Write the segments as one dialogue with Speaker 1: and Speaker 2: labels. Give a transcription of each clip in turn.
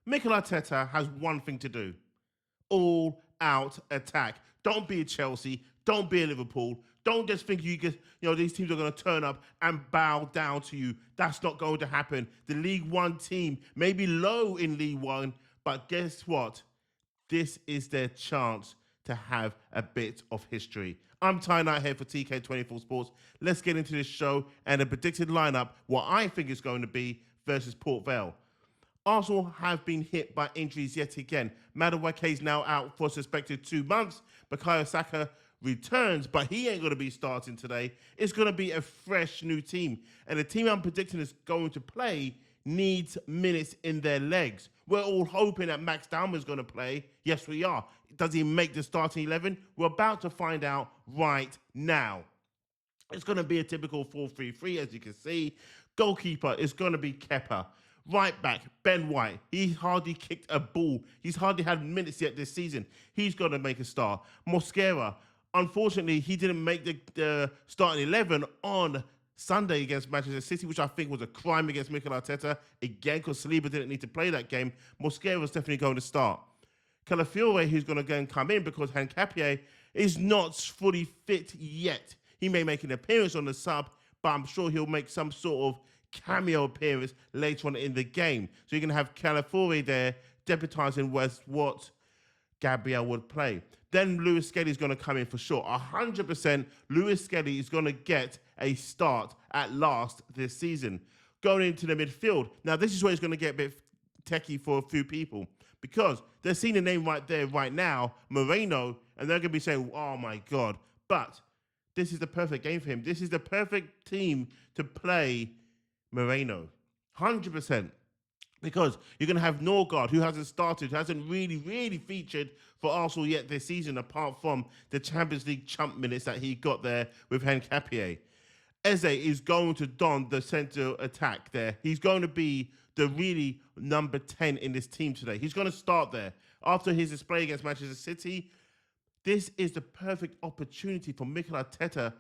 Speaker 1: Mikel Arteta has one thing to do: all-out attack. Don't be a Chelsea. Don't be a Liverpool. Don't just think these teams are going to turn up and bow down to you. That's not going to happen. The League One team may be low in League One, but guess what? This is their chance to have a bit of history. I'm Ty Knight here for TK24 Sports. Let's get into this show and a predicted lineup, what I think is going to be versus Port Vale. Arsenal have been hit by injuries yet again. Madueke is now out for a suspected 2 months. Bukayo Saka returns, but he ain't going to be starting today. It's going to be a fresh new team. And the team I'm predicting is going to play needs minutes in their legs. We're all hoping that Max Dowman is going to play. Yes, we are. Does he make the starting 11? We're about to find out right now. It's going to be a typical 4-3-3, as you can see. Goalkeeper is going to be Kepa. Right back, Ben White. He's hardly kicked a ball. He's hardly had minutes yet this season. He's going to make a start. Mosquera, unfortunately, he didn't make the starting 11 on Sunday against Manchester City, which I think was a crime against Mikel Arteta. Again, because Saliba didn't need to play that game. Mosquera was definitely going to start. Calafiore, who's going to go and come in because Hincapié is not fully fit yet. He may make an appearance on the sub, but I'm sure he'll make some sort of cameo appearance later on in the game. So you're going to have Calafiore there deputising what Gabriel would play. Then Lewis Skelly is going to come in for sure. 100% Lewis Skelly is going to get a start at last this season. Going into the midfield. Now, this is where it's going to get a bit techie for a few people because they're seeing the name right there, right now, Moreno, and they're going to be saying, oh my God. But this is the perfect game for him. This is the perfect team to play Moreno. 100%. Because you're going to have Norgard, who hasn't started, who hasn't really featured for Arsenal yet this season, apart from the Champions League chump minutes that he got there with Hincapié. Eze is going to don the centre attack there. He's going to be the really number 10 in this team today. He's going to start there. After his display against Manchester City, this is the perfect opportunity for Mikel Arteta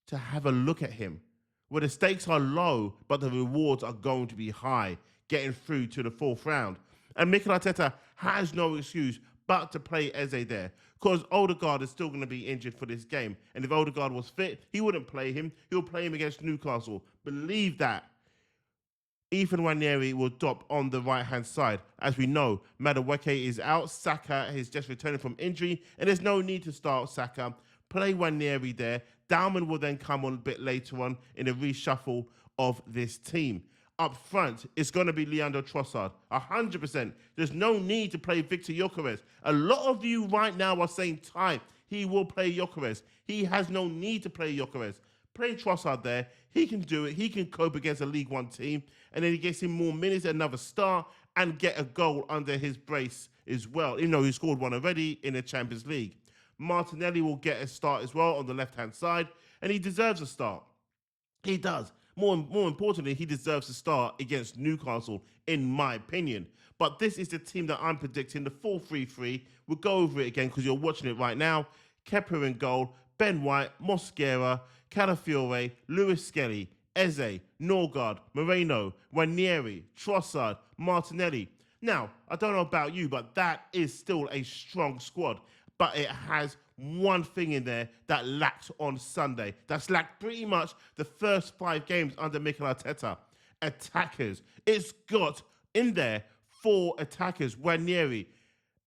Speaker 1: to have a look at him, where the stakes are low, but the rewards are going to be high, getting through to the fourth round. And Mikel Arteta has no excuse but to play Eze there, because Odegaard is still going to be injured for this game. And if Odegaard was fit, he wouldn't play him. He'll play him against Newcastle. Believe that. Ethan Nwaneri will drop on the right-hand side. As we know, Madueke is out. Saka is just returning from injury, and there's no need to start Saka. Play Nwaneri there. Dowman will then come on a bit later on in a reshuffle of this team. Up front, it's going to be Leandro Trossard, 100%. There's no need to play Victor Gyökeres. A lot of you right now are saying, Ty, he will play Gyökeres. He has no need to play Gyökeres. Play Trossard there. He can do it. He can cope against a League One team. And then he gets him more minutes, another start, and get a goal under his brace as well, even though he scored one already in the Champions League. Martinelli will get a start as well on the left-hand side, and he deserves a start. He does. More importantly, he deserves to start against Newcastle, in my opinion. But this is the team that I'm predicting, the 4-3-3. We'll go over it again because you're watching it right now. Kepa in goal, Ben White, Mosquera, Calafiore, Lewis Skelly, Eze, Norgard, Moreno, Nwaneri, Trossard, Martinelli. Now, I don't know about you, but that is still a strong squad. But it has one thing in there that lacked on Sunday. That's lacked pretty much the first 5 games under Mikel Arteta. Attackers. It's got in there 4 attackers. Nwaneri,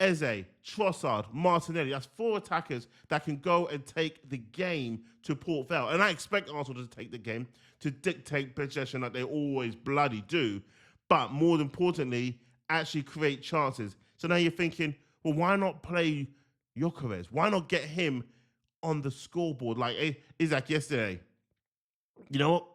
Speaker 1: Eze, Trossard, Martinelli. That's 4 attackers that can go and take the game to Port Vale. And I expect Arsenal to take the game, to dictate possession like they always bloody do. But more importantly, actually create chances. So now you're thinking, well, why not play Gyökeres? Why not get him on the scoreboard like Isaac yesterday? You know what?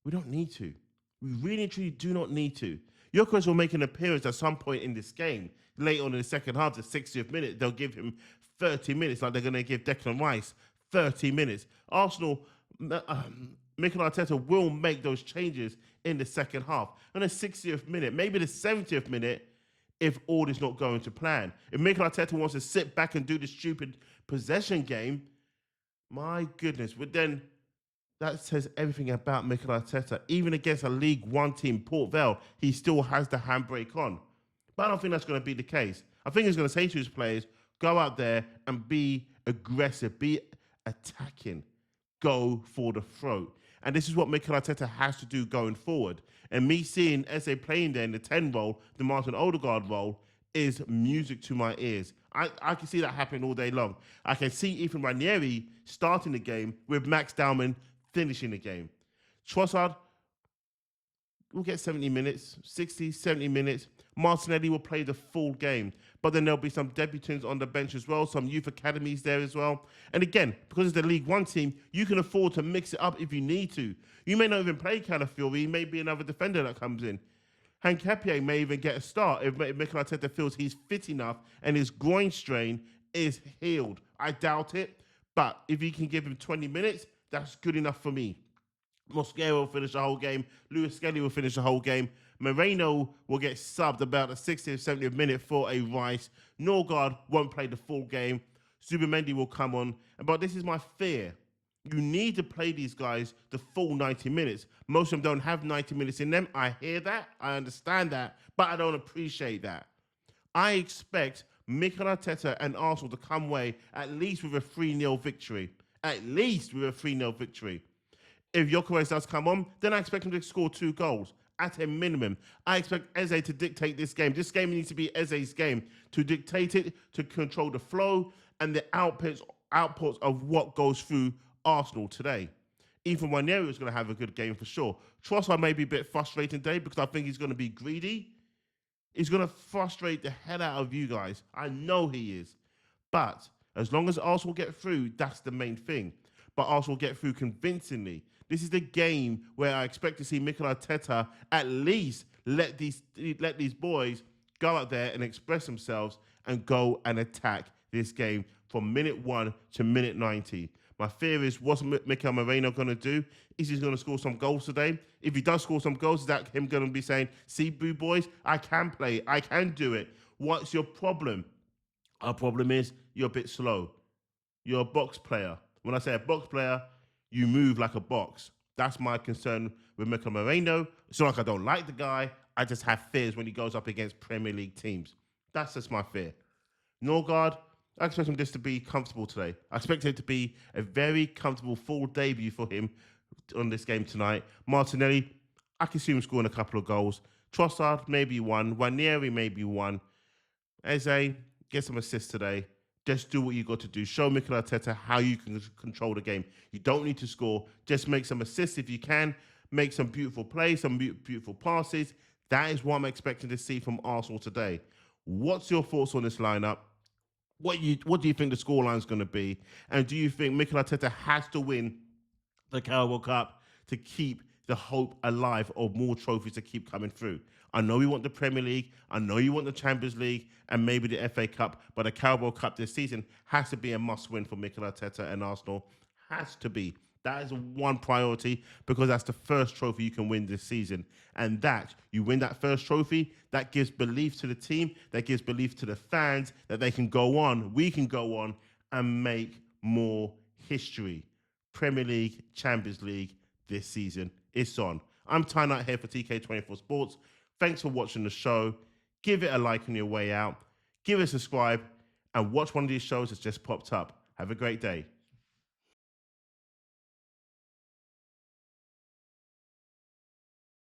Speaker 1: We don't need to. We really and truly do not need to. Gyökeres will make an appearance at some point in this game. Later on in the second half, the 60th minute, they'll give him 30 minutes like they're going to give Declan Rice 30 minutes. Arsenal, Mikel Arteta will make those changes in the second half. On the 60th minute, maybe the 70th minute, if all is not going to plan. If Mikel Arteta wants to sit back and do the stupid possession game, my goodness. But then that says everything about Mikel Arteta. Even against a League One team, Port Vale, he still has the handbrake on. But I don't think that's going to be the case. I think he's going to say to his players, go out there and be aggressive, be attacking, go for the throat. And this is what Mikel Arteta has to do going forward. And me seeing Eze playing there in the 10 role, the Martin Odegaard role, is music to my ears. I can see that happening all day long. I can see even Nwaneri starting the game with Max Dowman finishing the game. Trossard will get 70 minutes, 60, 70 minutes. Martinelli will play the full game. But then there'll be some debutants on the bench as well, some youth academies there as well. And again, because it's the League One team, you can afford to mix it up if you need to. You may not even play Calafiori, maybe another defender that comes in. Hankapié may even get a start if Mikel Arteta feels he's fit enough and his groin strain is healed. I doubt it, but if you can give him 20 minutes, that's good enough for me. Mosquera will finish the whole game. Lewis Skelly will finish the whole game. Moreno will get subbed about the 60th, 70th minute for a Rice. Norgard won't play the full game. Zubimendi will come on. But this is my fear. You need to play these guys the full 90 minutes. Most of them don't have 90 minutes in them. I hear that. I understand that. But I don't appreciate that. I expect Mikel Arteta and Arsenal to come away at least with a 3-0 victory. At least with a 3-0 victory. If Gyökeres does come on, then I expect him to score 2 goals at a minimum. I expect Eze to dictate this game. This game needs to be Eze's game, to dictate it, to control the flow and the outputs of what goes through Arsenal today. Even Nwaneri is going to have a good game for sure. Trossard may be a bit frustrating today because I think he's going to be greedy. He's going to frustrate the hell out of you guys. I know he is. But as long as Arsenal get through, that's the main thing. But Arsenal get through convincingly. This is the game where I expect to see Mikel Arteta at least let these boys go out there and express themselves and go and attack this game from minute 1 to minute 90. My fear is, what's Mikel Moreno going to do? Is he going to score some goals today? If he does score some goals, is that him going to be saying, see, boo boys, I can play, I can do it. What's your problem? Our problem is you're a bit slow. You're a box player. When I say a box player, you move like a box. That's my concern with Mikel Moreno. It's not like I don't like the guy. I just have fears when he goes up against Premier League teams. That's just my fear. Norgard, I expect him just to be comfortable today. I expect it to be a very comfortable full debut for him on this game tonight. Martinelli, I can see him scoring a couple of goals. Trossard, maybe 1. Nwaneri, maybe 1. Eze, get some assists today. Just do what you got to do. Show Mikel Arteta how you can control the game. You don't need to score. Just make some assists if you can. Make some beautiful plays, some beautiful passes. That is what I'm expecting to see from Arsenal today. What's your thoughts on this lineup? What do you think the scoreline is going to be? And do you think Mikel Arteta has to win the Carabao Cup to keep the hope alive of more trophies to keep coming through? I know you want the Premier League, I know you want the Champions League and maybe the FA Cup, but the Carabao Cup this season has to be a must-win for Mikel Arteta and Arsenal. Has to be. That is one priority because that's the first trophy you can win this season. And that, you win that first trophy, that gives belief to the team, that gives belief to the fans that they can go on, we can go on and make more history. Premier League, Champions League this season. It's on. I'm tying out here for TK24 Sports. Thanks for watching the show. Give it a like on your way out. Give it a subscribe and watch one of these shows that's just popped up. Have a great day.